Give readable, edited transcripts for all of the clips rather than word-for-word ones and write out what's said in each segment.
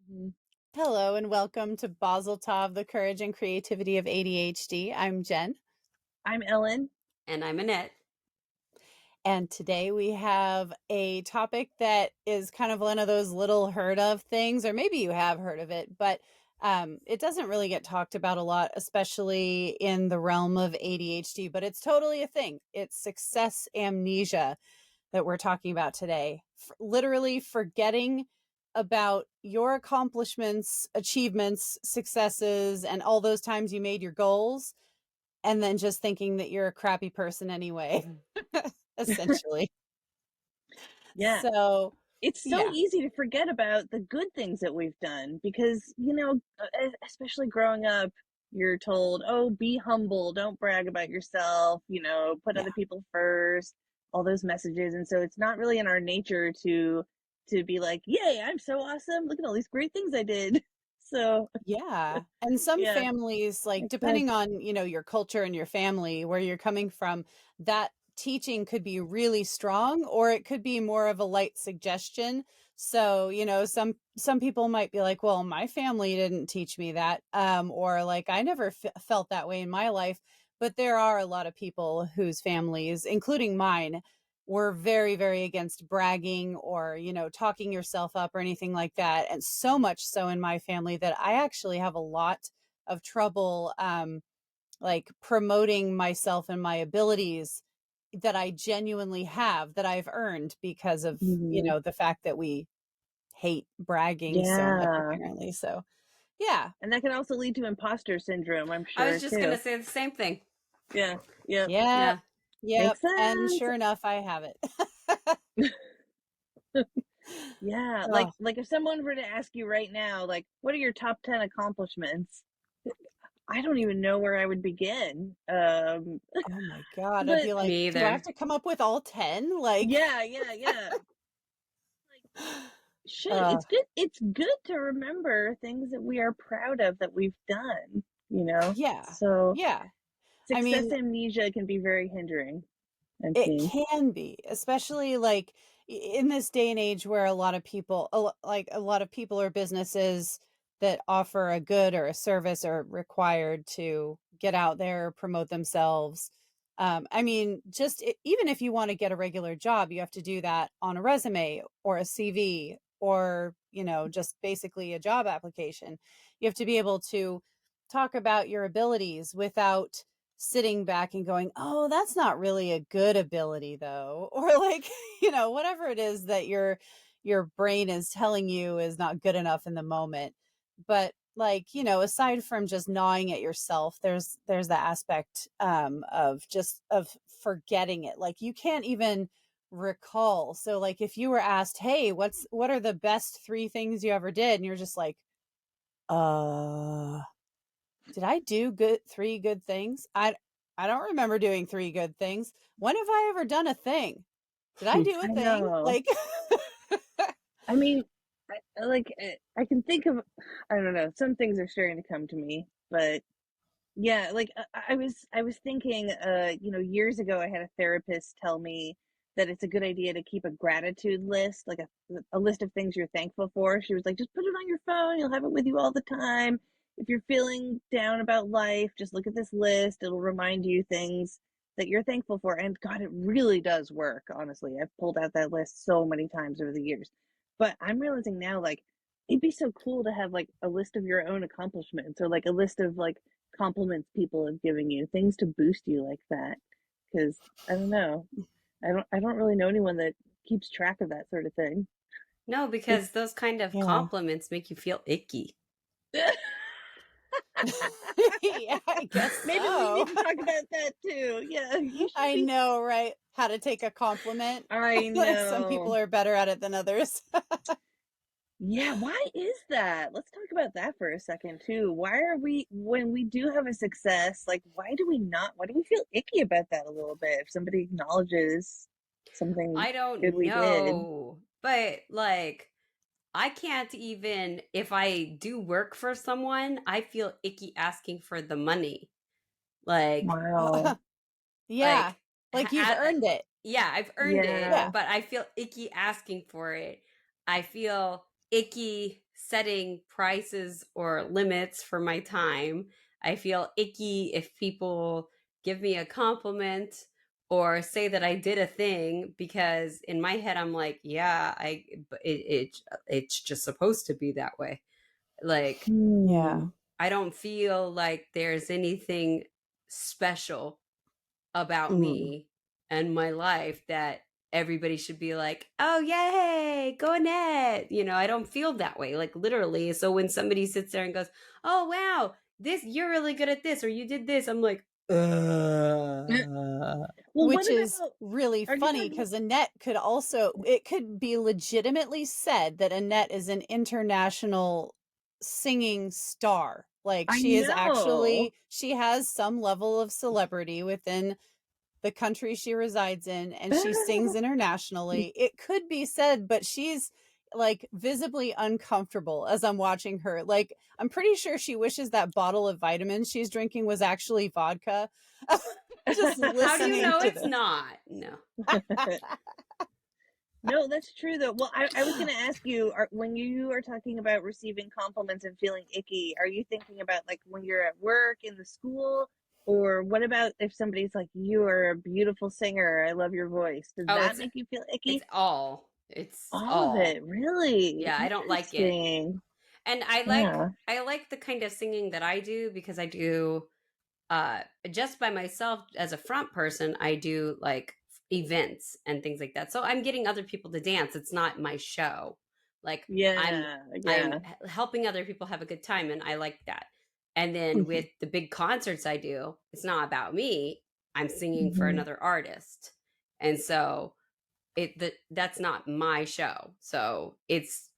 Mhm. Hello and welcome to Basiltov, the Courage and Creativity of ADHD. I'm Jen, I'm Ellen. And I'm Annette. and today we have a topic that is kind of one of those little heard of things, or maybe you have heard of it, but it doesn't really get talked about a lot, especially in the realm of ADHD, but it's totally a thing. It's success amnesia that we're talking about today. Literally forgetting about your accomplishments, achievements, successes, and all those times you made your goals, and then just thinking that you're a crappy person anyway, essentially. Yeah, So, it's so yeah, easy to forget about the good things that we've done because, especially growing up, you're told, oh, be humble, don't brag about yourself, put yeah, other people first, all those messages. And so it's not really in our nature to be like, yay, I'm so awesome. Look at all these great things I did. So, yeah. And some yeah, families, like makes sense. depending on, your culture and your family, where you're coming from, that teaching could be really strong or it could be more of a light suggestion. So, some people might be like, well, my family didn't teach me that, or like I never felt that way in my life. But there are a lot of people whose families, including mine, were very, very against bragging or, talking yourself up or anything like that. And so much so in my family that I actually have a lot of trouble, like promoting myself and my abilities that I genuinely have, that I've earned because of, Hmm. the fact that we hate bragging so much, Yeah. apparently. So, yeah, And that can also lead to imposter syndrome, I'm I sure, was just going to too. say the same thing. Yeah. Yep. yep, Yeah. yep. Makes And sense. sure enough, I have it. Yeah, Oh, like if someone were to ask you right now, like, what are your top 10 accomplishments? I don't even know where I would begin. oh my God. I'd But be like, Me do I have either. to come up with all 10? Like, yeah. Like, shit, uh, it's good to remember things that we are proud of that we've done, you know? yeah, So yeah. I success mean, amnesia can be very hindering, I've it seen. can be, especially like in this day and age where a lot of people, like a lot of people or businesses that offer a good or a service are required to get out there, promote themselves. I mean, just even if you want to get a regular job, you have to do that on a resume or a CV or, just basically a job application. You have to be able to talk about your abilities without sitting back and going, "Oh, that's not really a good ability though." Or like, whatever it is that your brain is telling you is not good enough in the moment. But like, aside from just gnawing at yourself, there's the aspect of just of forgetting it. Like you can't even recall. So like if you were asked, "Hey, what are the best 3 things you ever did?" and you're just like, "Uh, did I do 3 good things? I don't remember doing 3 good things. When have I ever done a thing? Did I do a I thing?" know. Like, I mean, I can think of, I don't know, some things are starting to come to me, but yeah, like I was thinking, years ago I had a therapist tell me that it's a good idea to keep a gratitude list, like a list of things you're thankful for. She was like, just put it on your phone, you'll have it with you all the time. If you're feeling down about life, just look at this list. It'll remind you things that you're thankful for. And God, it really does work, honestly. I've pulled out that list so many times over the years. But I'm realizing now, like, it'd be so cool to have like a list of your own accomplishments or like a list of like compliments people have given you, things to boost you like that. Because I don't know, I don't really know anyone that keeps track of that sort of thing. No, it because those kind of yeah. compliments make you feel icky. Yeah, I guess Maybe we need so. to talk about that too. Yeah, you should I be. know, right? How to take a compliment. I Some people know. are better at it than others. Yeah, why is that? Let's talk about that for a second too. Why are we, when we do have a success, like why do we feel icky about that a little bit if somebody acknowledges something I good don't we did? know. But like, I can't even, if I do work for someone, I feel icky asking for the money. Like, Wow. Yeah, like, like you've earned it. yeah, I've earned it, Yeah. Yeah. but I feel icky asking for it. I feel icky setting prices or limits for my time. I feel icky if people give me a compliment or say that I did a thing, because in my head I'm like, yeah, it's just supposed to be that way. Like, Yeah. Hmm. I don't feel like there's anything special about Mm. me and my life that everybody should be like, oh, yay, go Annette. I don't feel that way, like literally. So when somebody sits there and goes, oh, wow, you're really good at this, or you did this, I'm like, Well, what Which is about, really are you funny talking, because Annette it could be legitimately said that Annette is an international singing star. Like I know. she has some level of celebrity within the country she resides in, and she sings internationally. It could be said, but she's like visibly uncomfortable as I'm watching her. Like, I'm pretty sure she wishes that bottle of vitamins she's drinking was actually vodka. Just how do you listening know to it's this. not? No. No, that's true though. Well, I was going to ask you, when you are talking about receiving compliments and feeling icky, are you thinking about like when you're at work, in the school, or what about if somebody's like, you are a beautiful singer, I love your voice? Does Oh, that it's make you feel it's icky? all. It's All of all. it, really? Yeah, I don't like it. Interesting. And I like Yeah. I like the kind of singing that I do, because I do uh just by myself as a front person. I do like events and things like that, so I'm getting other people to dance. It's not my show. Like, i'm Yeah. i'm Yeah. helping other people have a good time, and I like that. And then with the big concerts I do, it's not about me. I'm singing for Hmm. another artist. And so that's not my show. So it's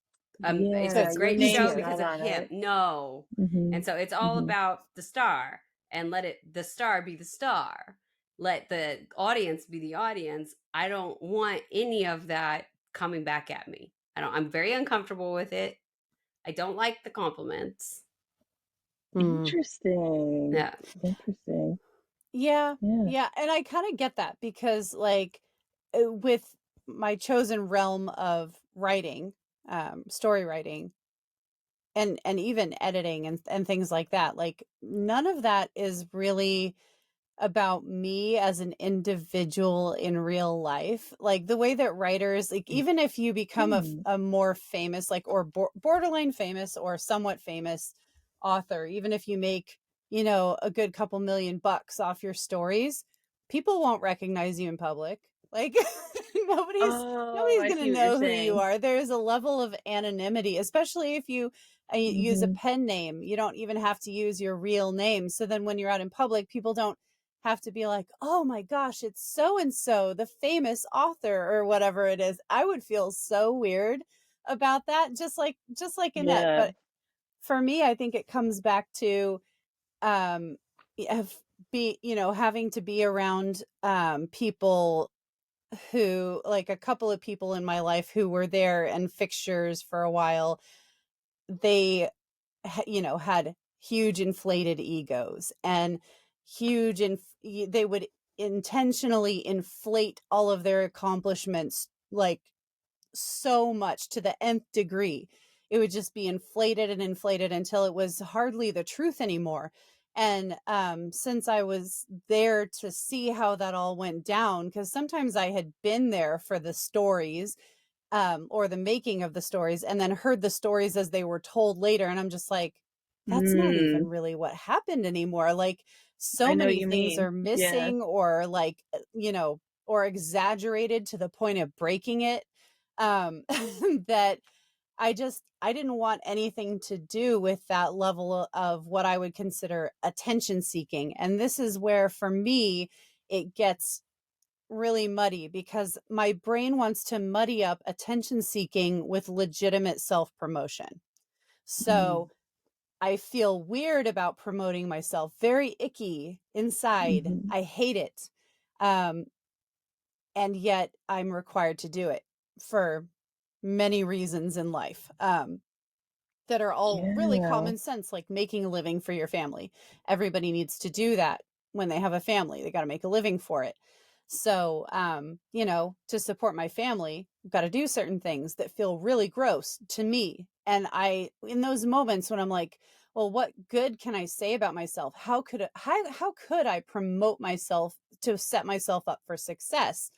So a Yeah. it's Your great name's show easier. because not of on him. it. No. Hmm. And so it's all Hmm. about the star, and let the star be the star. Let the audience be the audience. I don't want any of that coming back at me. I'm very uncomfortable with it. I don't like the compliments. Mm. Interesting. Yeah. Interesting. Yeah. Yeah. Yeah. And I kind of get that because, like, with my chosen realm of writing, story writing, and even editing and things like that, like, none of that is really about me as an individual in real life. Like the way that writers, like, even if you become Hmm. a more famous, like, or borderline famous or somewhat famous author, even if you make, a good couple $1,000,000 off your stories, people won't recognize you in public. Like, nobody's Oh, nobody's I going see to what you're know who you saying. are. There's a level of anonymity, especially if you use a Hmm. pen name. You don't even have to use your real name. So then when you're out in public, people don't have to be like, oh my gosh, it's so and so, the famous author or whatever it is. I would feel so weird about that, just like Annette. Yeah. But for me, I think it comes back to um have having to be around people who, like, a couple of people in my life who were there and fixtures for a while. They had huge inflated egos and they would intentionally inflate all of their accomplishments, like, so much to the nth degree. It would just be inflated and inflated until it was hardly the truth anymore. And since I was there to see how that all went down, because sometimes I had been there for the stories, or the making of the stories, and then heard the stories as they were told later. And I'm just like, that's not even Mm. really what happened anymore. Like, so I know what many you things mean. are Yeah. missing, or like, or exaggerated to the point of breaking it. That I didn't want anything to do with that level of what I would consider attention seeking. And this is where, for me, it gets really muddy because my brain wants to muddy up attention seeking with legitimate self promotion. Mm. So I feel weird about promoting myself, very icky inside. Hmm. I hate it. Um, and yet I'm required to do it for many reasons in life. That are all really Yeah. common sense, like making a living for your family. Everybody needs to do that when they have a family. They got to make a living for it. So, to support my family, I've got to do certain things that feel really gross to me. And in those moments when I'm like, well, what good can I say about myself? How could I promote myself to set myself up for success?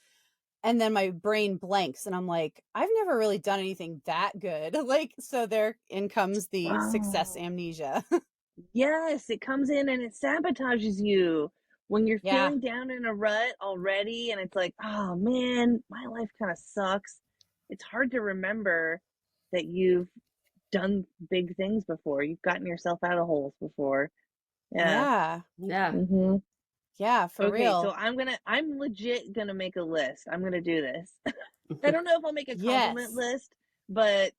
And then my brain blanks and I'm like, I've never really done anything that good. Like, so there in comes the success Wow. amnesia. Yes, it comes in and it sabotages you when you're Yeah. feeling down in a rut already and it's like, oh man, my life kind of sucks. It's hard to remember that you've done big things before. You've gotten yourself out of holes before. Yeah. Yeah. Yeah. Mm-hmm. Yeah, for Okay, so real. I'm legit gonna make a list. I'm gonna do this. I don't know if I'll make a compliment Yes. list, but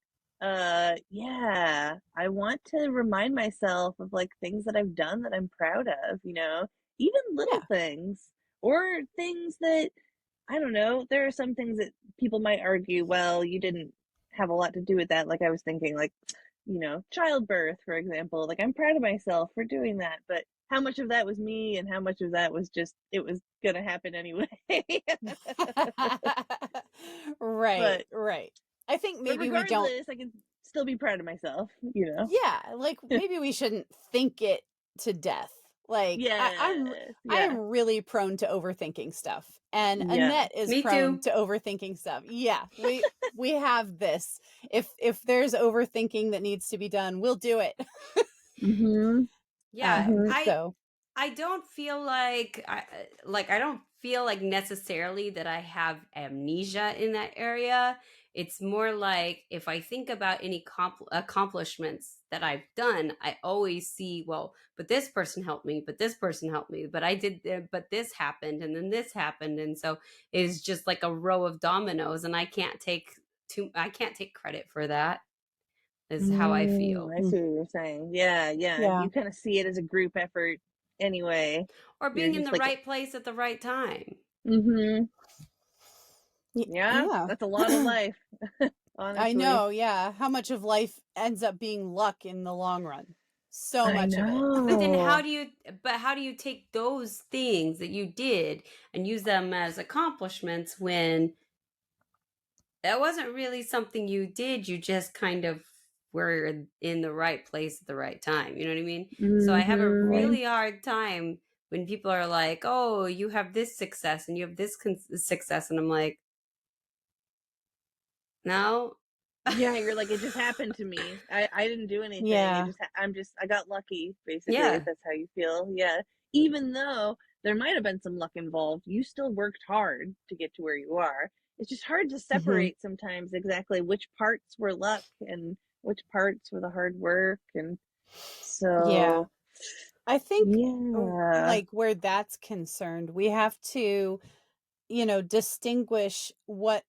yeah, I want to remind myself of like things that I've done that I'm proud of, even little Yeah. things or things that I don't know. There are some things that people might argue, well, you didn't have a lot to do with that. Like I was thinking, like, childbirth, for example. Like I'm proud of myself for doing that, but how much of that was me and how much of that was just it was gonna happen anyway. Right, but right. I think but maybe we don't. regardless, I can still be proud of myself. Yeah, like maybe we shouldn't think it to death. Like Yes, I yeah, am really prone to overthinking stuff, and yeah. Annette is Me prone too. to overthinking stuff. Yeah, we have this. If there's overthinking that needs to be done, we'll do it. Mhm, Yeah, mhm. I don't feel like I don't feel like necessarily that I have amnesia in that area. It's more like if I think about any accomplishments that I've done, I always see, well, but this person helped me, but this person helped me, but but this happened, and then this happened, and so it's just like a row of dominoes, and I can't take credit for that. Is how I feel. I Mm, see what you're saying. Yeah, yeah. yeah. You kind of see it as a group effort anyway. Or You're being in just the like, right place at the right time. mhm. Yeah, Yeah. that's a lot of life, I honestly. know, yeah. How much of life ends up being luck in the long run? So I much of it. But then know. how do you take those things that you did and use them as accomplishments when that wasn't really something you did, you just kind of were in the right place at the right time. You know what I mean? So I have a Mhm. Right. really hard time when people are like, "Oh, you have this success and you have this success." And I'm like, "No." Yeah, you're like, it just happened to me. I didn't do anything. Yeah. I got lucky, basically, if Yeah. that's how you feel. Yeah. Even though there might have been some luck involved, you still worked hard to get to where you are. It's just hard to Hmm. separate sometimes exactly which parts were luck and which parts were the hard work. And Yeah. so, I think yeah. like where that's concerned, we have to, distinguish what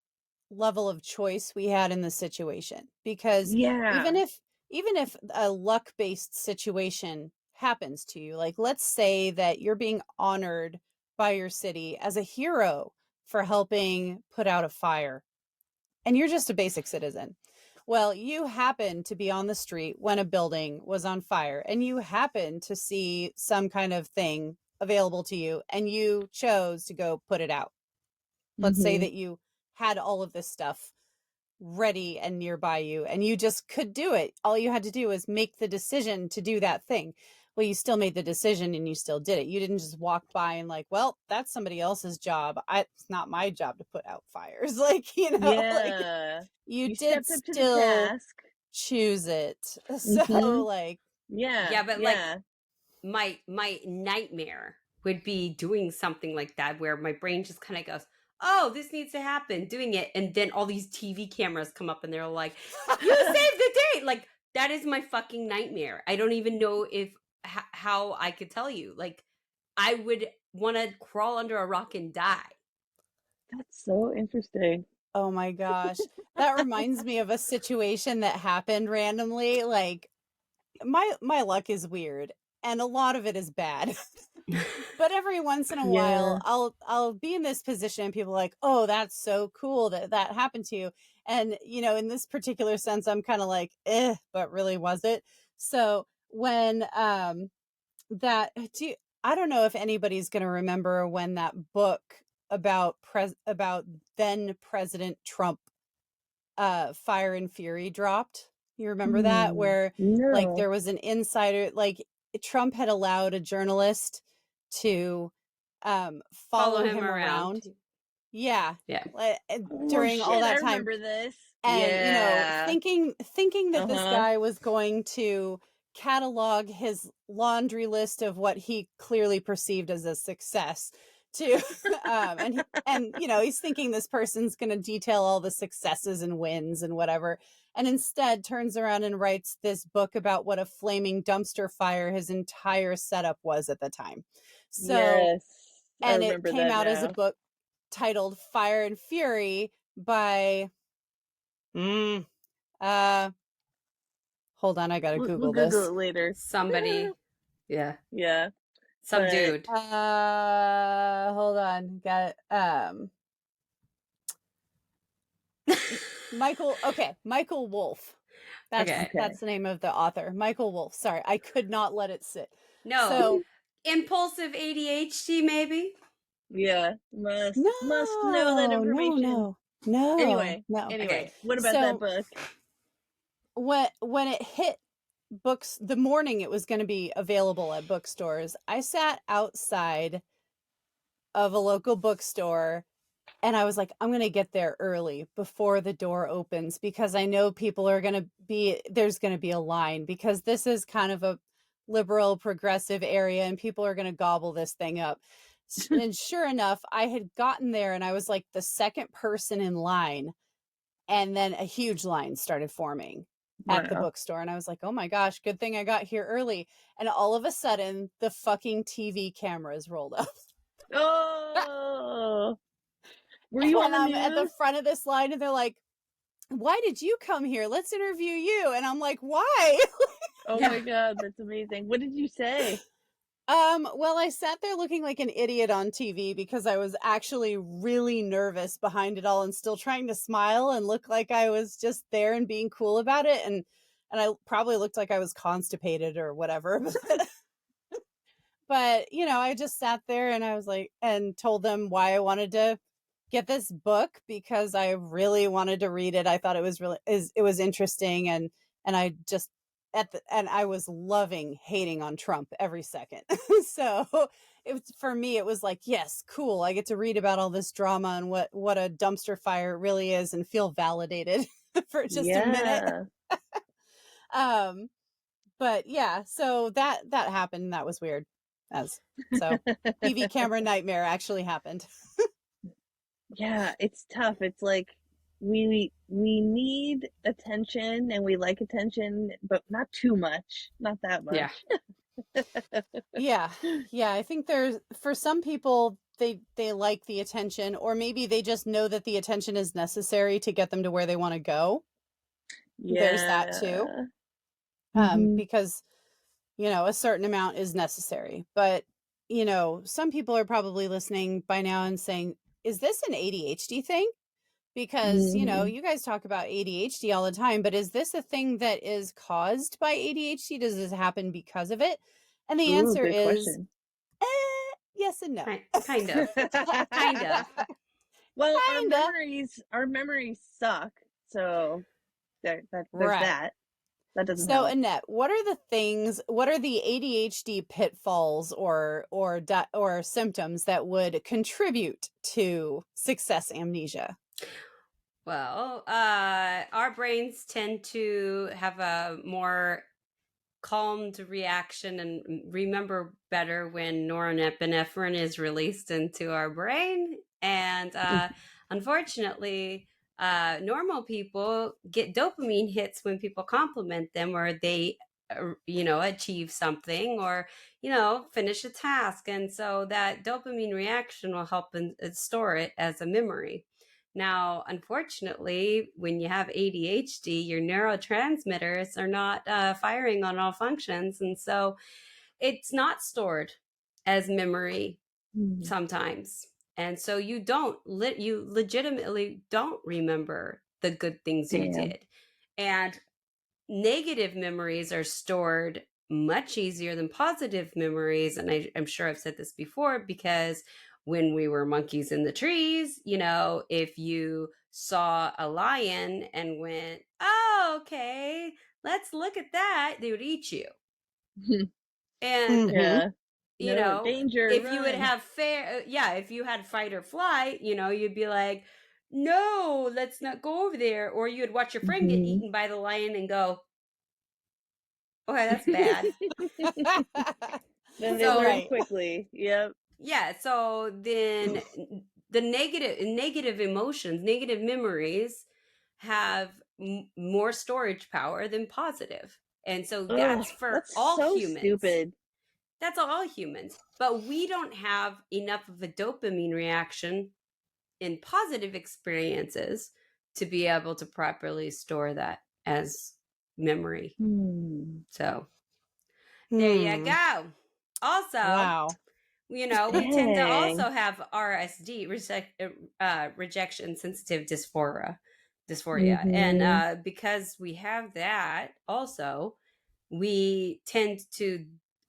level of choice we had in the situation, because even Yeah. if even if a luck-based situation happens to you, like let's say that you're being honored by your city as a hero for helping put out a fire and you're just a basic citizen. Well, you happened to be on the street when a building was on fire and you happened to see some kind of thing available to you and you chose to go put it out. Let's say Hmm. that you had all of this stuff ready and nearby you and you just could do it. All you had to do was make the decision to do that thing. Well, you still made the decision and you still did it. You didn't just walk by and like, well, that's somebody else's job. It's not my job to put out fires. Like, like Yeah. you You did stepped up to the still task. choose it. Hmm. So like, Yeah. Yeah, but like Yeah. my nightmare would be doing something like that where my brain just kind of goes, "Oh, this needs to happen," doing it, and then all these TV cameras come up and they're like, "You saved the day!" Like that is my fucking nightmare. I don't even know if how I could tell you. Like I would want to crawl under a rock and die. That's so interesting. oh my gosh. That reminds me of a situation that happened randomly. Like my luck is weird and a lot of it is bad. But every once in a Yeah. while I'll be in this position and people are like, "Oh, that's so cool that that happened to you." And in this particular sense I'm kind of like, "Eh, but really was it?" So when that do you, I don't know if anybody's going to remember when that book about then President Trump Fire and Fury dropped. You remember that? Where like No. there was an insider, like Trump had allowed a journalist to Follow follow him him around. around. Yeah. Yeah. Oh During all shit, I that time. remember this. And Yeah. thinking that this Uh-huh. guy was going to catalog his laundry list of what he clearly perceived as a success to and he's thinking this person's going to detail all the successes and wins and whatever, and instead turns around and writes this book about what a flaming dumpster fire his entire setup was at the time. So, Yes. I and it remember came that out as a now. book titled Fire and Fury by uh, hold on, I gotta We'll Google Google this. it later. Somebody. Yeah. Yeah. Some But dude. Hold on, got it. Michael Wolff. Okay. okay. That's the name of the author, Michael Wolff. Sorry, I could not let it sit. No. So Impulsive ADHD, maybe? Yeah. Must know that no, no, information. no, no, Anyway, no. Okay. what about that So book? when it hit books the morning it was going to be available at bookstores, I sat outside of a local bookstore and I was like, I'm going to get there early before the door opens because I know people are going to there's going to be a line because this is kind of a liberal progressive area and people are going to gobble this thing up. And sure enough, I had gotten there and I was like the second person in line, and then a huge line started forming at the Wow. bookstore. And I was like, oh my gosh, good thing I got here early. And all of a sudden, the fucking TV cameras rolled up. Oh, were you on And the I'm at the news? front of this line, and they're like, why did you come here? Let's interview you. And I'm like, why? Oh Yeah. my God, that's amazing. What did you say? Well, I sat there looking like an idiot on TV because I was actually really nervous behind it all and still trying to smile and look like I was just there and being cool about it. And I probably looked like I was constipated or whatever. But I just sat there and I was like, and told them why I wanted to get this book because I really wanted to read it. I thought it was interesting, and I just and I was loving hating on Trump every second. So it was, for me it was like, yes, cool. I get to read about all this drama and what a dumpster fire it really is and feel validated for just a minute. Yeah. Um but yeah, so that happened. That was weird. As so TV camera nightmare actually happened. Yeah, it's tough. It's like we need attention and we like attention, but not too much, not that Yeah. much. Yeah. Yeah, I think there's, for some people, they like the attention, or maybe they just know that the attention is necessary to get them to where they want to go. There's that too. Yeah. Hmm. Because a certain amount is necessary. But some people are probably listening by now and saying, is this an ADHD thing? Because Hmm. you guys talk about ADHD all the time, but is this a thing that is caused by ADHD? Does this happen because of it? And the Ooh, answer good is question. yes and no. Kind of. Kind of. Well, Kinda. our memories suck. So there's Right. that. That doesn't So help. Annette, what are the ADHD pitfalls or symptoms that would contribute to success amnesia? Well, our brains tend to have a more calmed reaction and remember better when norepinephrine is released into our brain. And unfortunately, normal people get dopamine hits when people compliment them or they, achieve something or, finish a task. And so that dopamine reaction will help store it as a memory. Now, unfortunately, when you have ADHD, your neurotransmitters are not firing on all functions. And so it's not stored as memory Mhm. sometimes. And so you legitimately don't remember the good things you Damn. did. And negative memories are stored much easier than positive memories. And I'm sure I've said this before because when we were monkeys in the trees, if you saw a lion and went, oh, okay, let's look at that, they would eat you. And Mhm. Yeah. you No, know, danger, if you would run. have if you had fight or flight, you'd be like, no, let's not go over there. Or you'd watch your friend get Mhm. eaten by the lion and go, okay, that's bad. Then they So learn Right. quickly. Yep. yeah, so then the negative emotions, negative memories have more storage power than positive. And so Ugh, that's for that's all so humans. stupid. That's all humans. But we don't have enough of a dopamine reaction in positive experiences to be able to properly store that as memory. Hmm. So there you Hmm. go. Also, Wow. we tend to Dang. also have RSD, rejection sensitive dysphoria. And Mm-hmm. because we have that also, we tend to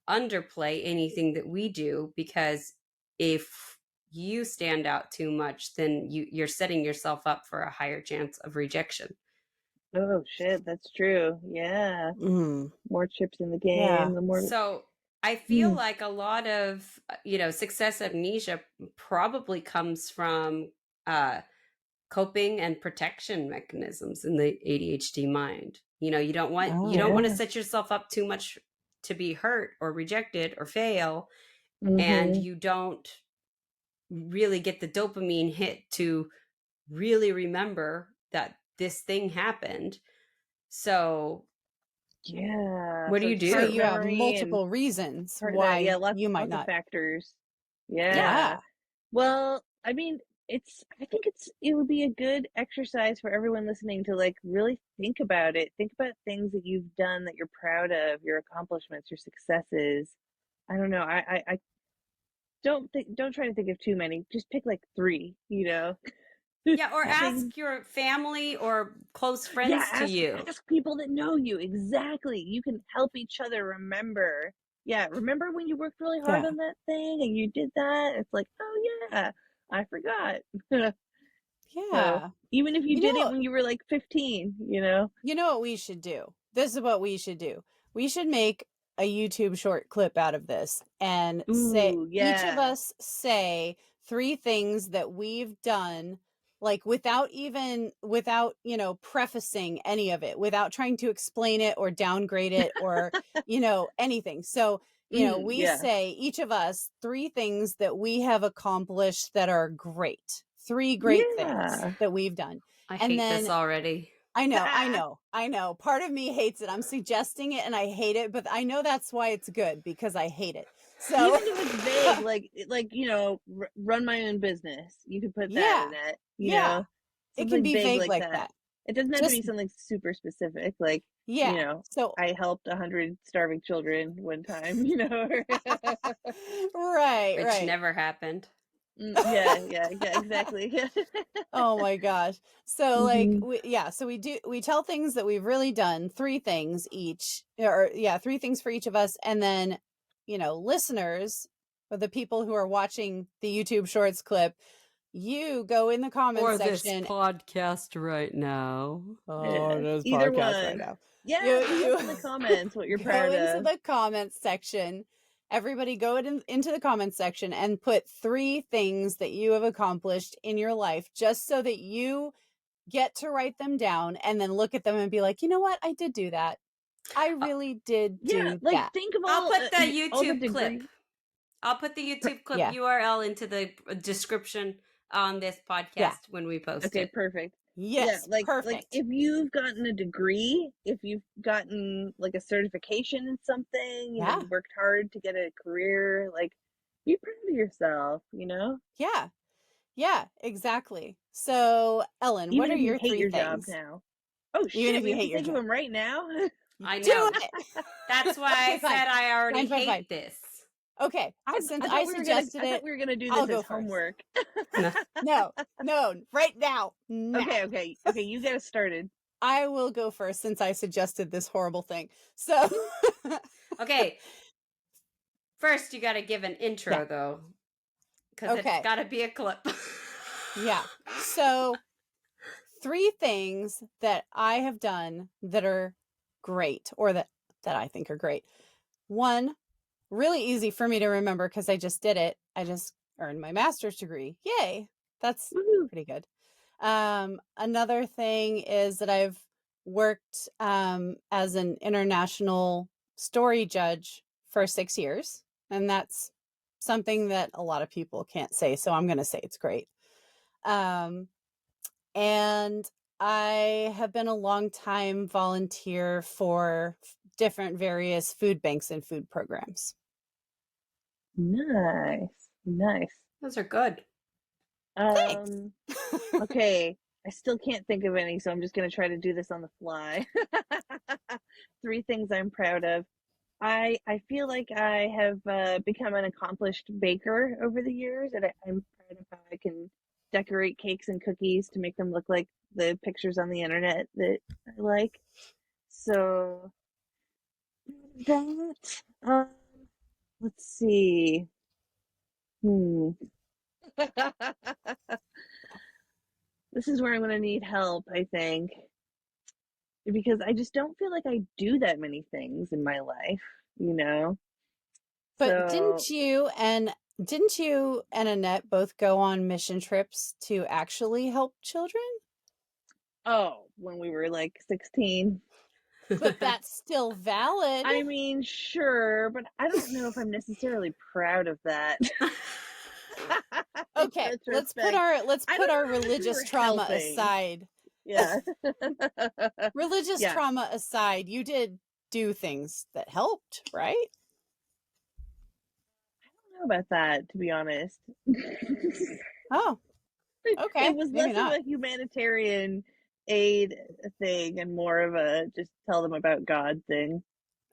underplay anything that we do, because if you stand out too much, then you're setting yourself up for a higher chance of rejection. Oh shit, that's true. Yeah. Mm. More chips in the Yeah. game, the more. So I feel Hmm. like a lot of success amnesia probably comes from uh, coping and protection mechanisms in the ADHD mind. You don't want to Yeah. set yourself up too much to be hurt or rejected or fail, and Mm-hmm. you don't really get the dopamine hit to really remember that this thing happened. So Yeah. what do So you it's So part do? you have memory and multiple reasons part of that. Yeah, why lots you might lots of not. factors. Yeah. Yeah. Yeah. Well, I mean, I think it would be a good exercise for everyone listening to like really think about it. Think about things that you've done that you're proud of, your accomplishments, your successes. I don't know. I don't try to think of too many. Just pick like three, Yeah, or things. ask your family or close Yeah, friends to ask you. ask people that know you. Exactly. You can help each other remember. Yeah, remember when you worked really hard Yeah. on that thing and you did that? It's like, oh yeah, I forgot. So Yeah. even if you You did it know, when you were like 15. you know what we should do? This is what we should do. We should make a YouTube short clip out of this and say Ooh, each of yeah. us say three things that we've done, like without prefacing any of it, without trying to explain it or downgrade it or anything. So we Yeah. say each of us three things that we have accomplished that are great, three great things Yeah. that we've done. I And hate this then already. I know, I know, I know. Part of me hates it. I'm suggesting it and I hate it, but I know that's why it's good because I hate it. So, Even if it's vague, run my own business. You could put that yeah, in it, yeah, it can something be vague vague like like that. that. It doesn't have to be Just, something super specific, like, you yeah. know, So, I helped 100 starving children one time, right, Which right. never happened. Yeah, yeah, yeah, exactly. Yeah. Oh my gosh. So like Hmm. so we tell things that we've really done, three things each, or yeah, three things for each of us, and then listeners, or the people who are watching the YouTube shorts clip, you go in the comments Or this section. podcast right now. Oh, Yeah, this either podcast right one. now. Yeah, You tell us in the comments what you're go proud into of. the comments section. Everybody go into the comments section and put three things that you have accomplished in your life, just so that you get to write them down and then look at them and be like, you know what? I did do that. I Uh, really did Yeah, do like that. think of I'll put the all the YouTube clip. degree. I'll put the YouTube clip Yeah. URL into the description on this Yeah. podcast when we post Okay, it. perfect. Yeah, Yes. like Perfect. if you've gotten a degree, if you've gotten like a certification in something, Yeah. you worked hard to get a career, like be proud of yourself. Yeah. Yeah. Exactly. So, Ellen, what Even are if you your hate three your job things? now. Oh Even shit, if we you have to hate your think of job, them right now. I do know. it. That's why I Okay, fine. said I already Fine, fine, fine. hate this. Okay. I, Since I I thought we were gonna suggested I thought it, we were gonna do I'll this as go first. homework. No. No, no, right now. Now. Okay, you get us started. I will go first since I suggested this horrible thing. So, Okay, first you got to give an yeah. intro though, because it's Okay. got to be a clip. Yeah. So, three things that I have done that are great, or that I think are great. One, really easy for me to remember because I just did it. I just earned my master's degree. Yay. That's Woohoo. pretty good. Another thing is that I've worked as an international story judge for 6 years, and that's something that a lot of people can't say, so I'm going to say it's great. Um, and I have been a long time volunteer for different various food banks and food programs. Nice. Nice. Those are good. Thanks. Okay. I still can't think of any, so I'm just going to try to do this on the fly. 3 things I'm proud of. I feel like I have become an accomplished baker over the years, and I'm proud of how I can decorate cakes and cookies to make them look like the pictures on the internet that I like. So that, let's see. Hmm. This is where I'm going to need help, I think, because I just don't feel like I do that many things in my life, you know? But So, didn't you and Annette both go on mission trips to actually help children? oh, when we were like 16. But that's still valid. I mean, sure, but I don't know if I'm necessarily proud of that. In Okay, let's put retrospect, I don't our know how much we religious were trauma helping. aside. Yeah. Religious Yeah. trauma aside, you did do things that helped, right? I don't know about that, to be honest. Oh, It okay, was maybe less of not. a humanitarian aid thing and more of a just tell them about God thing.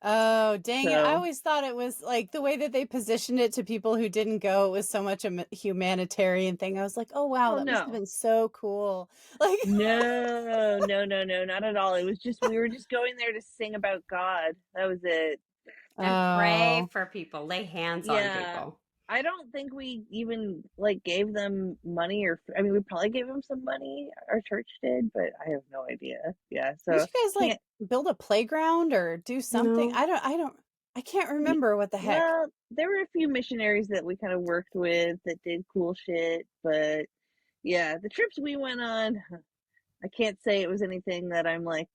Oh, dang it. I So, always thought it was like the way that they positioned it to people who didn't go, it was so much a humanitarian thing. I was like, oh, wow, oh that must have no. been so cool. Like, No, no, no, no, not at all. It was just, we were just going there to sing about God. That was it. And pray oh, for people, lay hands on Yeah. people. I don't think we even like gave them money or I mean we probably gave them some money, our church did, but I have no idea. Yeah, did so you guys like can't build a playground or do something? No. I can't y- remember what the heck. well, there were a few missionaries that we kind of worked with that did cool shit, but yeah, the trips we went on, I can't say it was anything that I'm like,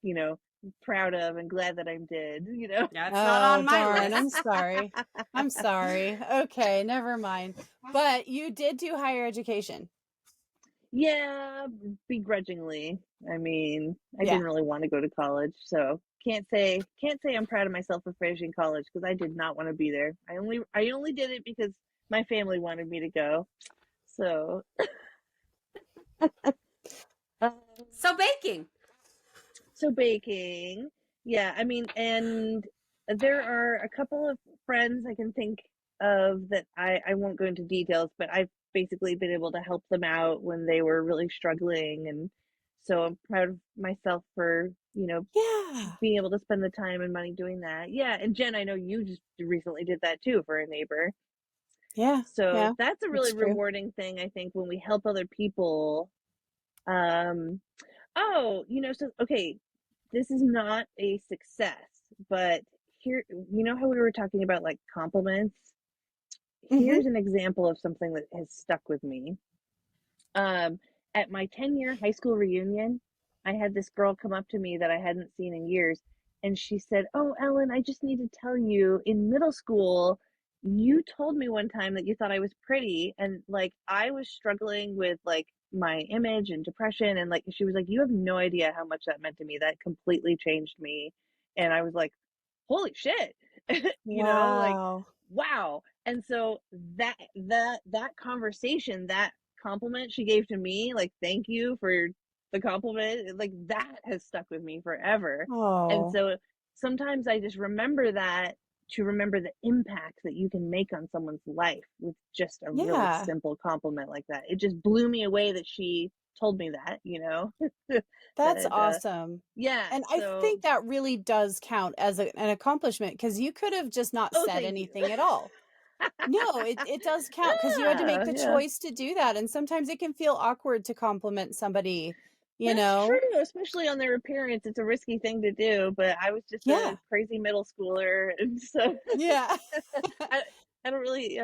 proud of and glad that I did. That's not Oh, on my darn. I'm list. sorry. I'm sorry. Okay, never mind. But you did do higher education. Yeah, begrudgingly. I mean, I Yeah. didn't really want to go to college, so can't say I'm proud of myself for finishing college because I did not want to be there. I only did it because my family wanted me to go. So, um, So baking. so baking, yeah. I mean, and there are a couple of friends I can think of that I won't go into details, but I've basically been able to help them out when they were really struggling, and so I'm proud of myself for Yeah. being able to spend the time and money doing that. Yeah, and Jen, I know you just recently did that too for a neighbor. Yeah. So Yeah. that's a That's really true. rewarding thing, I think, when we help other people. Um, oh, so okay, this is not a success, but here, how we were talking about like compliments? Hmm. Here's an example of something that has stuck with me. Um, at my 10-year high school reunion, I had this girl come up to me that I hadn't seen in years, and she said, "Oh, Ellen, I just need to tell you, in middle school, you told me one time that you thought I was pretty, and like I was struggling with like my image and depression, and like she was like, you have no idea how much that meant to me. That completely changed me." And I was like, "Holy shit." Like, Wow. wow. And so that conversation, that compliment she gave to me, like thank you for the compliment, like that has stuck with me forever. And Oh, so sometimes I just remember that, to remember the impact that you can make on someone's life with just a really yeah. simple compliment like that. It just blew me away that she told me that. That's That awesome. yeah, And I so think that really does count as an accomplishment because you could have just not oh said thank you. anything at all. No, it does count because you had to make Yeah, the yeah. choice to do that. And sometimes it can feel awkward to compliment somebody you That's know? true, especially on their appearance. It's a risky thing to do, but I was just a Yeah. crazy middle schooler, and so Yeah. I, I don't really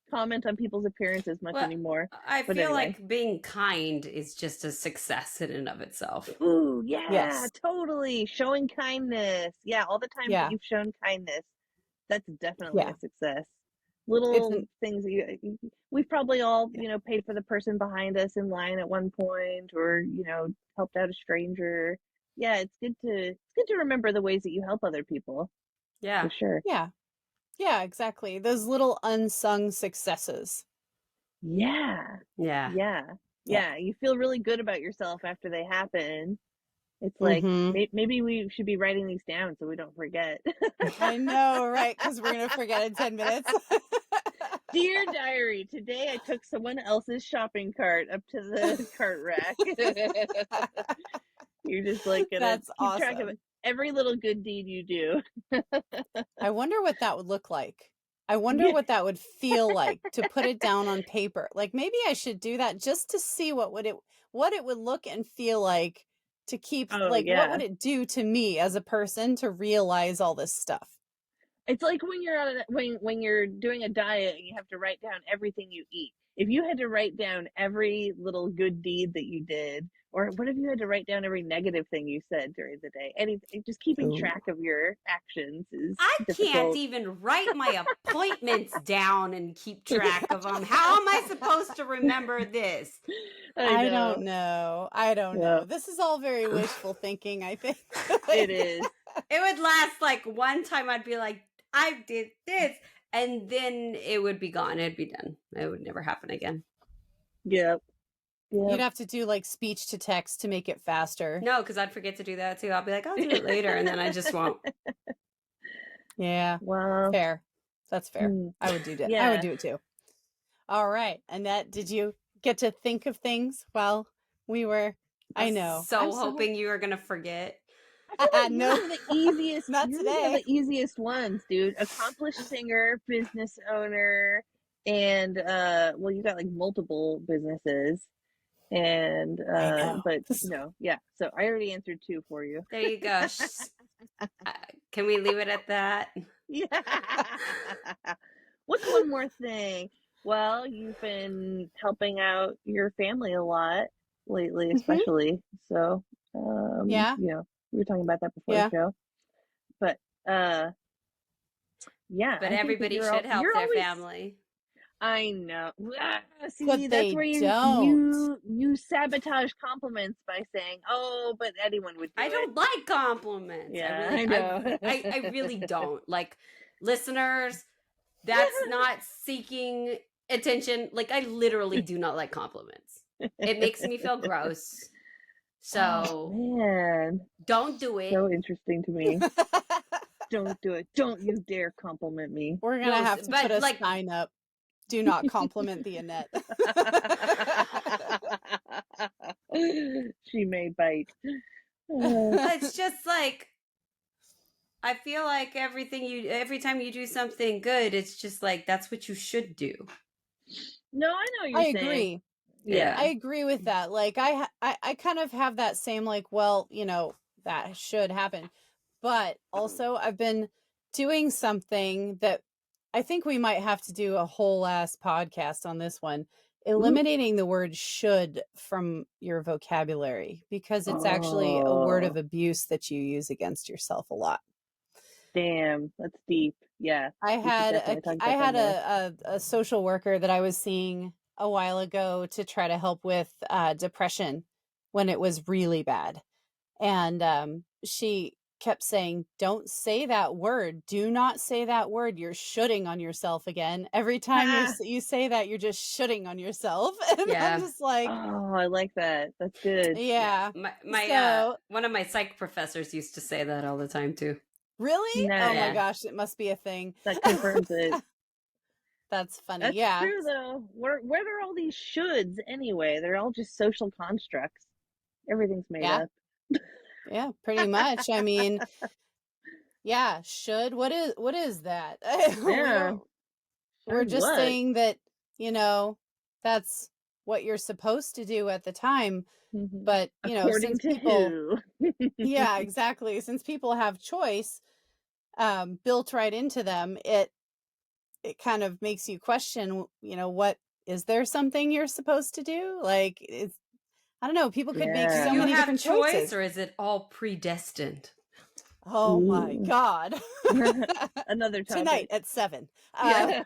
comment on people's appearances much Well, anymore. I But feel anyway. like being kind is just a success in and of itself. Ooh, yeah, Yes. totally. Showing kindness. Yeah, all the times that Yeah. you've shown kindness, that's definitely Yeah. a success. It's Little an things that we've probably all, paid for the person behind us in line at one point, or, helped out a stranger. Yeah, it's good to remember the ways that you help other people, for Yeah. sure. yeah. Yeah, exactly. Those little unsung successes. Yeah. Yeah. Yeah. Yeah. Yeah, you feel really good about yourself after they happen. It's like Mhm. maybe we should be writing these down so we don't forget. I know, right? Because we're gonna forget in 10 minutes. Dear diary, today I took someone else's shopping cart up to the cart rack. You're just like gonna That's keep track of awesome. every little good deed you do. I wonder what that would look like. I wonder Yeah. what that would feel like to put it down on paper. Like maybe I should do that just to see what it would look and feel like to keep Oh like what yeah. would it do to me as a person to realize all this stuff. It's like when you're when you're doing a diet and you have to write down everything you eat. If you had to write down every little good deed that you did, or what if you had to write down every negative thing you said during the day? Anything, just keeping Ooh. track of your actions is I can't difficult. even write my appointments down and keep track of them. How am I supposed to remember this? I I know. don't know. I don't Yeah, know. This is all very wishful thinking, I think. it Like, is. It would last like one time I'd be like, I did this. And then it would be gone. It'd be done. It would never happen again. Yep. you'd Yep. have to do like speech to text to make it faster. No, because I'd forget to do that too. I'll be like, I'll do it later. And then I just won't. Yeah. Wow. Fair. That's fair. Hmm. I would do that. I would Yeah. do it too. All right. Annette, did you get to think of things while we were I I was know. I'm so so hoping you were going to forget. I feel like yours No, are the easiest. not Yours are today. the easiest ones, dude. Accomplished singer, business owner, and well, you got like multiple businesses, and I know. but yeah. So I already answered two for you. There you go. Uh, can we leave it at that? Yeah. What's one more thing? Well, you've been helping out your family a lot lately, Mhm. especially. So, Yeah. we were talking about that before the Yeah. show. But yeah, But I think that everybody should help you're their always. family. I know. See, But that's they where you don't. you you sabotage compliments by saying, "Oh, but anyone would do I it." don't like compliments. Yeah, I know. I really don't. Like, listeners, that's not seeking attention. Like, I literally do not like compliments. It makes me feel gross. Oh So man, don't do it. so interesting to me. Don't do it. Don't you dare compliment me. We're gonna No, have to put but a like, sign up. Do not compliment the Annette. She may bite. Uh, it's just like, I feel like every time you do something good, it's just like, that's what you should do. no, I know what I you're saying. agree. Yeah. I agree with that. Like I kind of have that same like, well, that should happen. But also I've been doing something that I think we might have to do a whole ass podcast on this one. Ooh. Eliminating the word should from your vocabulary because it's actually a word of Oh, abuse that you use against yourself a lot. damn. That's deep. Yeah. I We should had definitely talk I about that had more. a social worker that I was seeing a while ago to try to help with depression when it was really bad, and she kept saying, "Don't say that word. Do not say that word. You're shooting on yourself again. Every time Ah. you say that, you're just shooting on yourself." And I'm Yeah. just like, Oh, I like that. That's good. Yeah. yeah. My So one of my psych professors used to say that all the time too. really, oh my Nice. Yeah. gosh, it must be a thing. That confirms it. That's funny. That's Yeah. true, though. Where are all these shoulds anyway? They're all just social constructs. Everything's made Yeah. up. Yeah, pretty much. I mean, yeah, should. What is that? We Yeah. don't we're Should just what? saying that, you know, that's what you're supposed to do at the time. Mhm. But, According since to people, who? yeah, exactly. Since people have choice built right into them, it kind of makes you question, what is there something you're supposed to do? Like, it's, I don't know. People could make Do so Yeah. you many have different choice, choices. or is it all predestined? Oh my Ooh. God. Another Tonight topic. at 7. Yeah.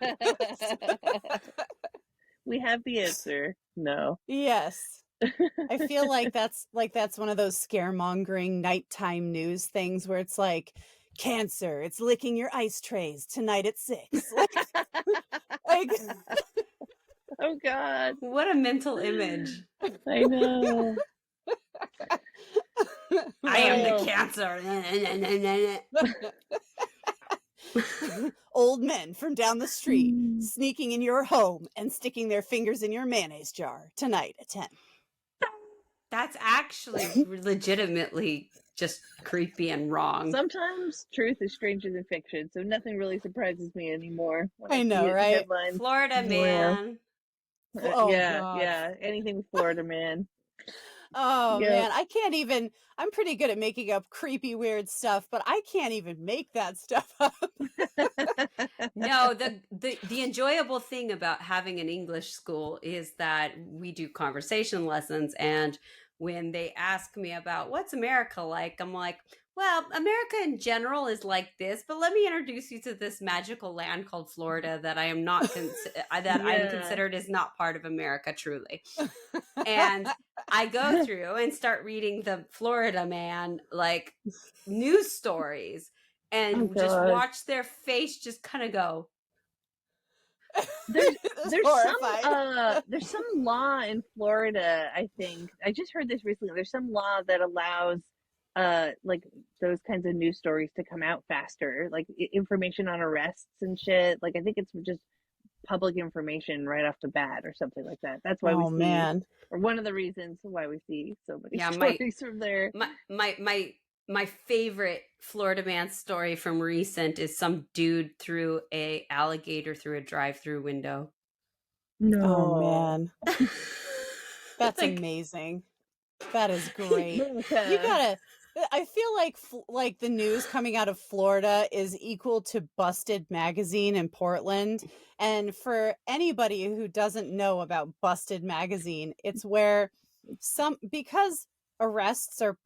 We have the answer. No. Yes. I feel like that's one of those scaremongering nighttime news things where it's like cancer, it's licking your ice trays tonight at 6. Like Oh God. What a mental image. I know. I am the Oh. cancer. old men from down the street sneaking in your home and sticking their fingers in your mayonnaise jar tonight at 10. That's actually legitimately just creepy and wrong. Sometimes truth is stranger than fiction, so nothing really surprises me anymore when I I see know, it in right? headlines. Florida Oh yeah. man. Oh Yeah, God. yeah. Anything with Florida, man. Oh Yep. man, I'm pretty good at making up creepy weird stuff, but I can't even make that stuff up. No, the enjoyable thing about having an English school is that we do conversation lessons, and when they ask me about what's America like, I'm like, well, America in general is like this, but let me introduce you to this magical land called Florida that I am not that I'm Yeah. considered is not part of America truly. And I go through and start reading the Florida man like news stories Oh and just God. watch their face just kind of go. There's It's there's some horrified. there's some law in Florida, I think. I just heard this recently. There's some law that allows like those kinds of news stories to come out faster, like information on arrests and shit. Like I think it's just public information right off the bat or something like that. That's why we Oh see, man. or one of the reasons why we see so many Yeah, stories from there. my favorite Florida man story from recent is some dude threw a alligator through a drive-through window. Oh No. man. That's Like, amazing. That is great. You Monica. gotta. I feel like the news coming out of Florida is equal to Busted Magazine in Portland. And for anybody who doesn't know about Busted Magazine, it's where because arrests are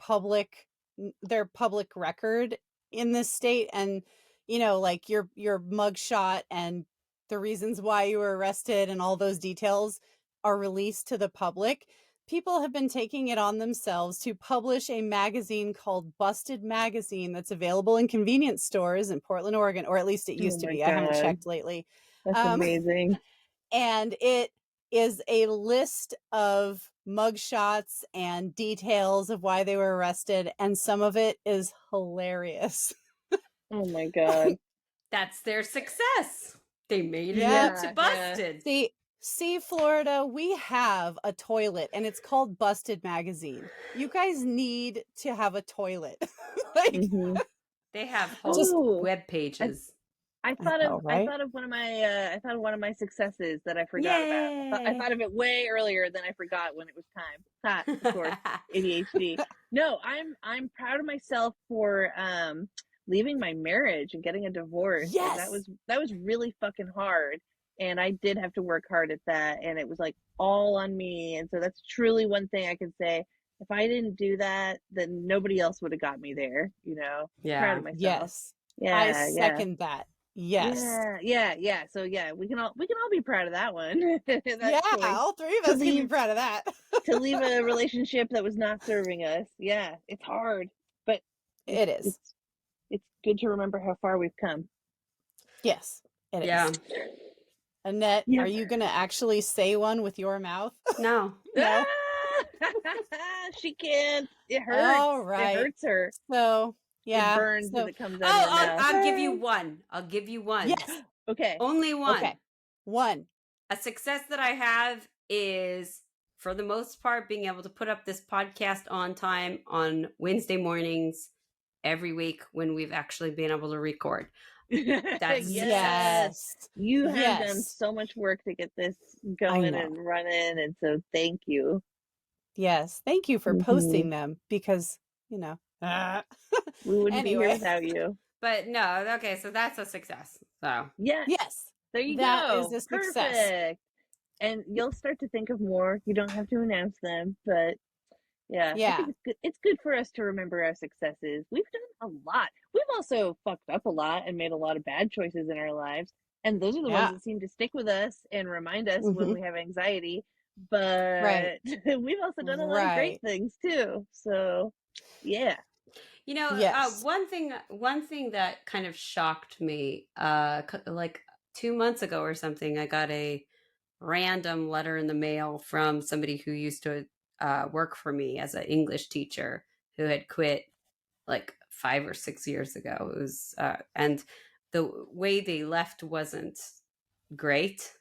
they're public record in this state, and like your mugshot and the reasons why you were arrested and all those details are released to the public. People have been taking it on themselves to publish a magazine called Busted Magazine that's available in convenience stores in Portland, Oregon, or at least it Oh used to my be. I haven't God. checked lately. That's Um, amazing. and it is a list of mugshots and details of why they were arrested, and some of it is hilarious. Oh my God. that's their success. They made it Yep. into Yeah, yeah. Busted. See, Florida, we have a toilet and it's called Busted Magazine. You guys need to have a toilet. Like, Mm-hmm. They have whole just, Oh, web I, pages. I know, I right? thought of one of my successes that I forgot about. I Yay! thought of it way earlier than I forgot when it was time. Ha, of course, ADHD. No, I'm proud of myself for leaving my marriage and getting a divorce. Like Yes. that was really fucking hard, and I did have to work hard at that, and it was like all on me. And so that's truly one thing I can say. If I didn't do that, then nobody else would have got me there. Proud Yeah. of myself. Yes. I Yeah, yeah. second that. Yes. Yeah, yeah, yeah. So yeah, we can all be proud of that one. That Yeah. choice All three of to us can be leave proud of that. to leave a relationship that was not serving us. Yeah, it's hard, but it's It is. it's it's good to remember how far we've come. Yes, it Yeah. is. Annette, are Yep. you going to actually say one with your mouth? No. No? She can't. It hurts. All It right. hurts her. So, It yeah. burns as So, it comes out of Oh, her mouth. I'll give you one. I'll give you one. yes. Okay. Only one. Okay. One. A success that I have is, for the most part, being able to put up this podcast on time on Wednesday mornings every week when we've actually been able to record. That's success. Yes. Yes. You have done Yes. so much work to get this I going know. and running, and so thank you. Yes. Thank you for Hmm. posting them because, We wouldn't be here anyway. without you. But no, okay, so that's a success. So Yes. Yes. There you That is go. a success. Perfect. And you'll start to think of more. You don't have to announce them, but yeah, I Yeah. think it's good. It's good for us to remember our successes. We've done a lot. We've also fucked up a lot and made a lot of bad choices in our lives. And those are the ones Yeah. that seem to stick with us and remind us when Hmm. we have anxiety. Right. But we've also done a lot of great Right. things too. So, yeah. Yes. one thing that kind of shocked me, like 2 months ago or something, I got a random letter in the mail from somebody who used to work for me as an English teacher who had quit like 5 or 6 years ago. It was, and the way they left wasn't great.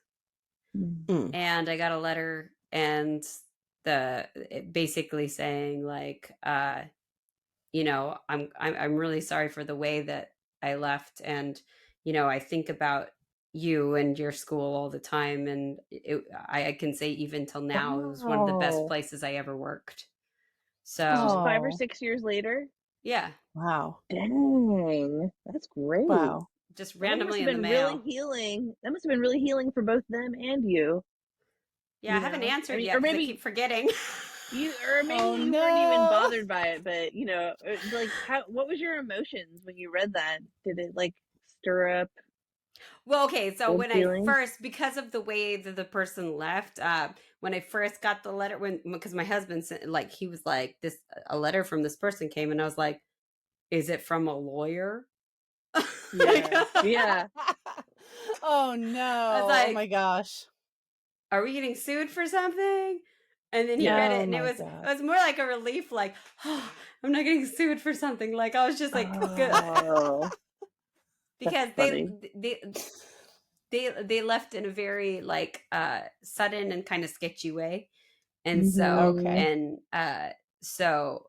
Mm. And I got a letter and basically saying like, I'm really sorry for the way that I left, and I think about you and your school all the time, and I can say even till now it was one of the best Wow. places I ever worked. This was So 5 or 6 years later. yeah, Wow. Dang. That's great. Wow. just Well, that must randomly have in the been really mail. healing. That must have been really healing for both them and you. Yeah, I You haven't know, I answered mean, yet or because I maybe keep forgetting. or maybe Oh you weren't even no. bothered by it, but like what was your emotions when you read that? Did it like stir up Well, okay, so good when I feelings? first, because of the way that the person left, when I first got the letter, because my husband sent, like, he was like, this, a letter from this person came, and I was like, is it from a lawyer? Like, Yeah, yeah. Oh I was no. Oh like, my gosh. are we getting sued for something? And then he read Yeah. it, Oh and it my was god. more like a relief, like, oh, I'm not getting sued for something. Like, I was just like, good. Oh, that's Because funny. they they left in a very like sudden and kind of sketchy way, and Mm-hmm. Okay. so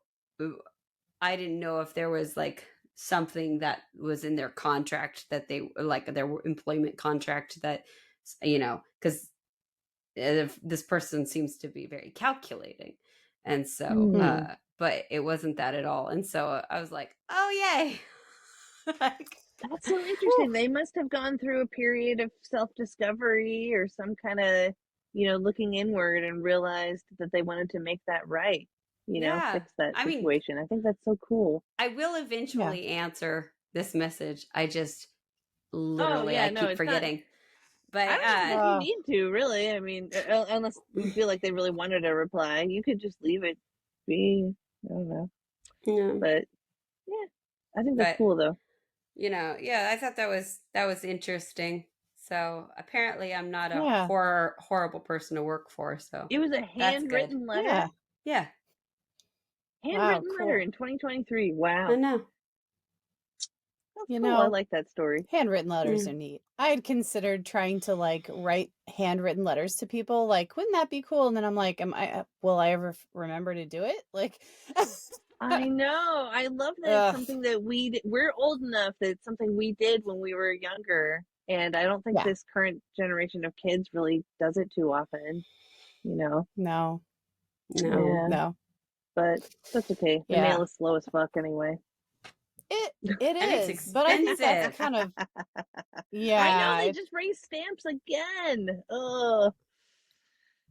I didn't know if there was like something that was in their contract, that they like their employment contract, that because this person seems to be very calculating, and so Hmm. but it wasn't that at all, and so I was like, oh yay. Like, That's so Whew. interesting. They must have gone through a period of self-discovery or some kind of, looking inward and realized that they wanted to make that right, yeah, fix that I mean, situation. I think that's so cool. I will Yeah. eventually answer this message. I just Oh, literally I yeah, no, keep it's not. forgetting. I But don't even think you need to, really. I mean, unless you feel like they really wanted a reply, you could just leave it be. I don't know. yeah, But yeah, I think that's but cool, though. yeah, I thought that was interesting. So apparently I'm not a Yeah. horrible person to work for, so It was a that's good. handwritten letter. Yeah. Yeah, Wow, Handwritten letter cool. in 2023. I Wow. know. That's You cool. I know, like that story. handwritten letters Mm. are neat. I had considered trying to like write handwritten letters to people. Like, wouldn't that be cool? And then I'm like, will I ever remember to do it? Like, I know. I love that it's ugh. something that we're old enough that it's something we did when we were younger. And I don't think Yeah. this current generation of kids really does it too often, you know? No. No. Yeah, No. but that's okay. The mail Yeah. is slow as fuck anyway. It And it's is, but I think that's expensive. kind of I know yeah. they just raised stamps again. Ugh.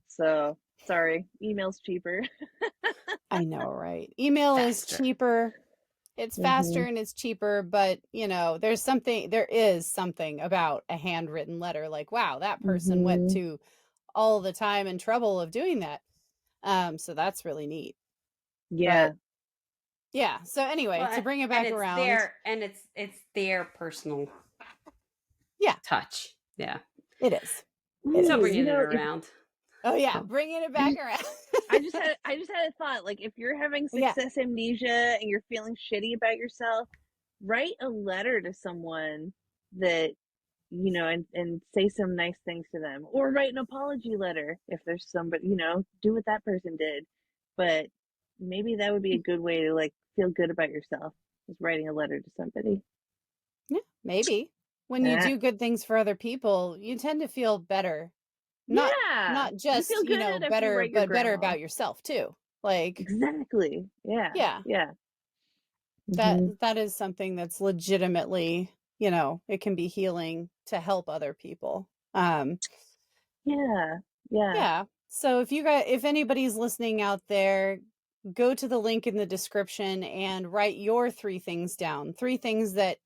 So sorry, email's cheaper. I know, right? Email is Faster. cheaper. It's Hmm. faster and it's cheaper, but there is something about a handwritten letter. Like, wow, that person went Hmm. to all the time and trouble of doing that. So that's really neat. But Yeah. yeah, so anyway, to Well, bring it and back around, it's their personal yeah, touch. Yeah. it is. It So Ooh, is. bringing it if around. Oh yeah, So bringing it back I around. I just had a thought. Like, if you're having Yeah. success amnesia and you're feeling shitty about yourself, write a letter to someone that and say some nice things to them, or write an apology letter if there's somebody. Do what that person did. But maybe that would be a good way to like feel good about yourself, is writing a letter to somebody. Yeah, maybe. when you Uh, do good things for other people, you tend to feel better. Not yeah, not you just, feel good after you better, write your but better grandma. about yourself too. Like, Exactly. Yeah, yeah, yeah. that Hmm. that is something that's legitimately, it can be healing to help other people. Yeah, yeah. Yeah. So if anybody's listening out there, go to the link in the description and write your three things down. Three things that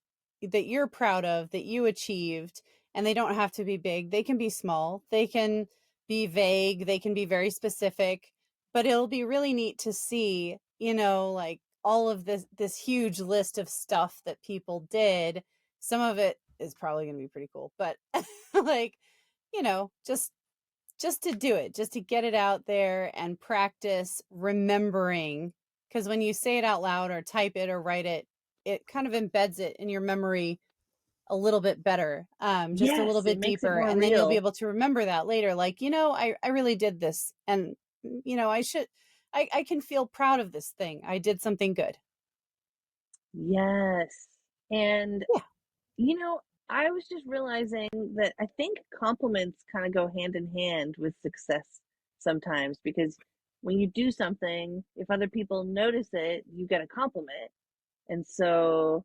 you're proud of that you achieved, and they don't have to be big. They can be small. They can be vague, they can be very specific, but it'll be really neat to see, like all of this huge list of stuff that people did. Some of it is probably going to be pretty cool, but like, just to do it, just to get it out there and practice remembering. Because when you say it out loud or type it or write it, it kind of embeds it in your memory a little bit better, just a little Yes, it bit makes it deeper. more And then you'll be real. able to remember that later. Like, I really did this. And, I can feel proud of this thing. I did something good. Yes. And Yeah. you know, I was just realizing that I think compliments kind of go hand in hand with success sometimes, because when you do something, if other people notice it, you get a compliment. And so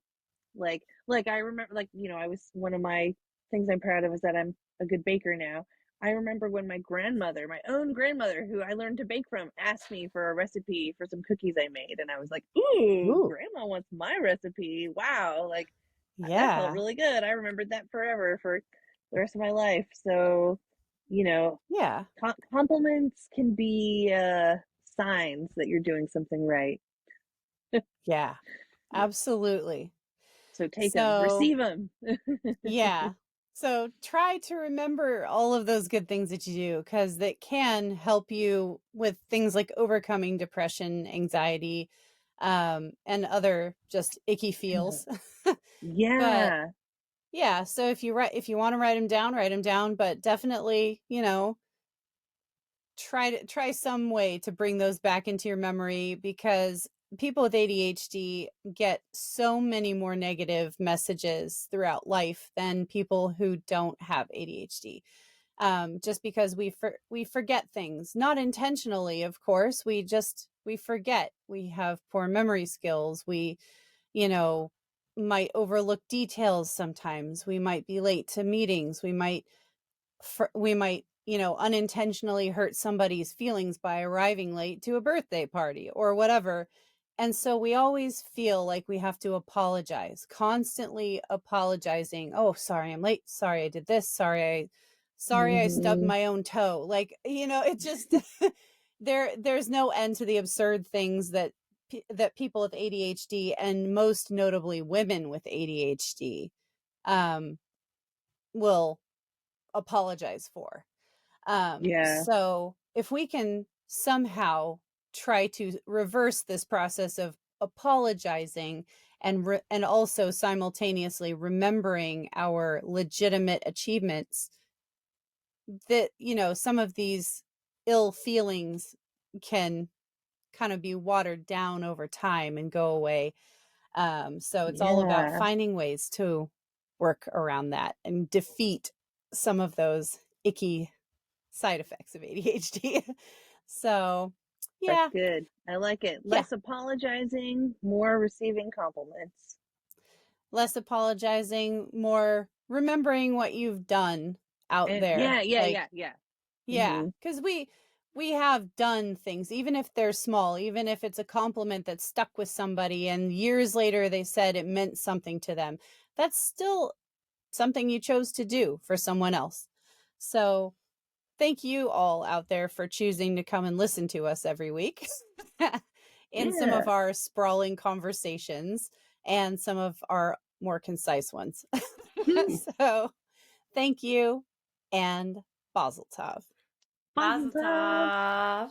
like I remember, like, I was, one of my things I'm proud of is that I'm a good baker now. I remember when my grandmother, my own grandmother, who I learned to bake from, asked me for a recipe for some cookies I made, and I was like, "Ooh, Ooh. grandma wants my recipe. Wow." Like, that felt Yeah. really good. I remembered that forever for the rest of my life. So, you know, Yeah. compliments can be signs that you're doing something right. Yeah. Absolutely. So take them, So, receive them. yeah. So try to remember all of those good things that you do, because that can help you with things like overcoming depression, anxiety, and other just icky feels. But Yeah. yeah, so if you want to write them down, but definitely, try some way to bring those back into your memory, because people with ADHD get so many more negative messages throughout life than people who don't have ADHD. Just because we forget things, not intentionally, of course. We forget. We have poor memory skills. We, you know, might overlook details sometimes. We might be late to meetings. We might unintentionally hurt somebody's feelings by arriving late to a birthday party or whatever. And so we always feel like we have to apologize, constantly apologizing. Oh, sorry I'm late, sorry I did this, sorry I stubbed Hmm. my own toe. Like, it just there's no end to the absurd things that people with ADHD, and most notably women with ADHD, um will apologize for. Yeah. So if we can somehow try to reverse this process of apologizing, and also simultaneously remembering our legitimate achievements, that some of these ill feelings can kind of be watered down over time and go away. So it's all about Yeah. finding ways to work around that and defeat some of those icky side effects of ADHD. So, That's yeah, good. I like it. yeah, Less apologizing, more receiving compliments. less apologizing, more remembering what you've done out And there. yeah, yeah, Like, yeah, yeah. yeah, Hmm. because we have done things, even if they're small, even if it's a compliment that stuck with somebody and years later they said it meant something to them. That's still something you chose to do for someone else. So thank you all out there for choosing to come and listen to us every week in some of Yeah. our sprawling conversations and some of our more concise ones. So thank you, and Basiltov. Basiltov. Basiltov.